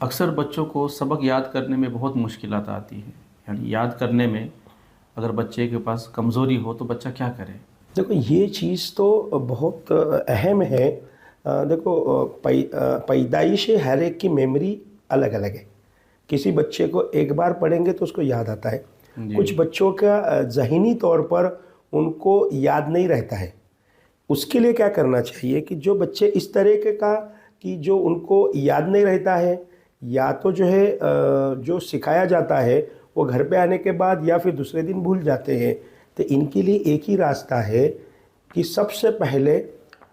अक्सर बच्चों को सबक याद करने में बहुत मुश्किलात आती हैं। यानी याद करने में अगर बच्चे के पास कमज़ोरी हो तो बच्चा क्या करे? देखो ये चीज़ तो बहुत अहम है। देखो पैदाइश हर एक की मेमोरी अलग अलग है। किसी बच्चे को एक बार पढ़ेंगे तो उसको याद आता है। जी। कुछ बच्चों का ज़हनी तौर पर उनको याद नहीं रहता है। उसके लिए क्या करना चाहिए कि जो बच्चे इस तरह के का कि जो उनको याद नहीं रहता है, या तो जो है जो सिखाया जाता है वो घर पे आने के बाद या फिर दूसरे दिन भूल जाते हैं। तो इनके लिए एक ही रास्ता है कि सबसे पहले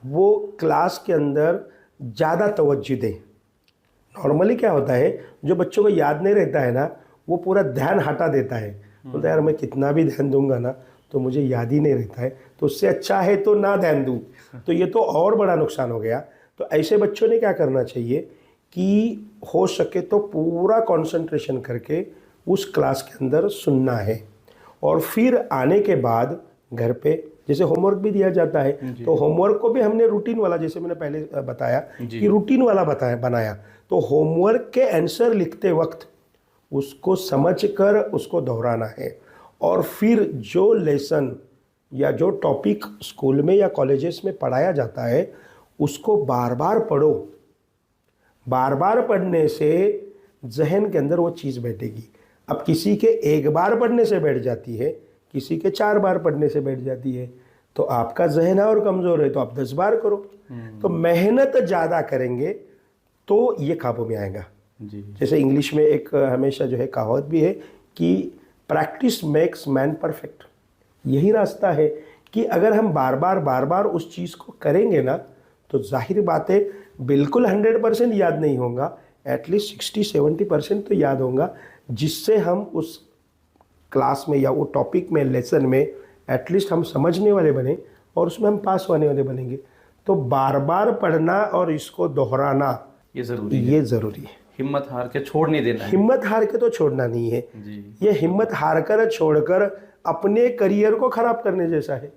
वो क्लास के अंदर ज़्यादा तवज्जो दें। नॉर्मली क्या होता है, जो बच्चों को याद नहीं रहता है ना, वो पूरा ध्यान हटा देता है। बोलता है यार मैं कितना भी ध्यान दूंगा ना तो मुझे याद ही नहीं रहता है, तो उससे अच्छा है तो ना ध्यान दूँ। तो ये तो और बड़ा नुकसान हो गया। तो ऐसे बच्चों ने क्या करना चाहिए कि हो सके तो पूरा कंसंट्रेशन करके उस क्लास के अंदर सुनना है। और फिर आने के बाद घर पे जैसे होमवर्क भी दिया जाता है, तो होमवर्क को भी हमने रूटीन वाला, जैसे मैंने पहले बताया कि रूटीन वाला बनाया। तो होमवर्क के आंसर लिखते वक्त उसको समझकर उसको दोहराना है। और फिर जो लेसन या जो टॉपिक स्कूल में या कॉलेजेस में पढ़ाया जाता है उसको बार बार पढ़ो। बार बार पढ़ने से जहन के अंदर वो चीज़ बैठेगी। अब किसी के एक बार पढ़ने से बैठ जाती है, किसी के 4 बार पढ़ने से बैठ जाती है। तो आपका जहन और कमज़ोर है तो आप 10 बार करो। तो मेहनत ज़्यादा करेंगे तो ये काबू में आएगा। जी। जैसे इंग्लिश में एक हमेशा जो है कहावत भी है कि प्रैक्टिस मेक्स मैन परफेक्ट। यही रास्ता है कि अगर हम बार बार उस चीज़ को करेंगे ना, तो जाहिर बात है बिल्कुल 100% याद नहीं होगा, एटलीस्ट 60-70% तो याद होगा, जिससे हम उस क्लास में या वो टॉपिक में, लेसन में एटलीस्ट हम समझने वाले बने और उसमें हम पास होने वाले बनेंगे। तो बार बार पढ़ना और इसको दोहराना ये ज़रूरी है। ये ज़रूरी है। हिम्मत हार के छोड़ नहीं देना है। हिम्मत हार के तो छोड़ना नहीं है। जी। ये हिम्मत हार कर छोड़कर अपने करियर को ख़राब करने जैसा है।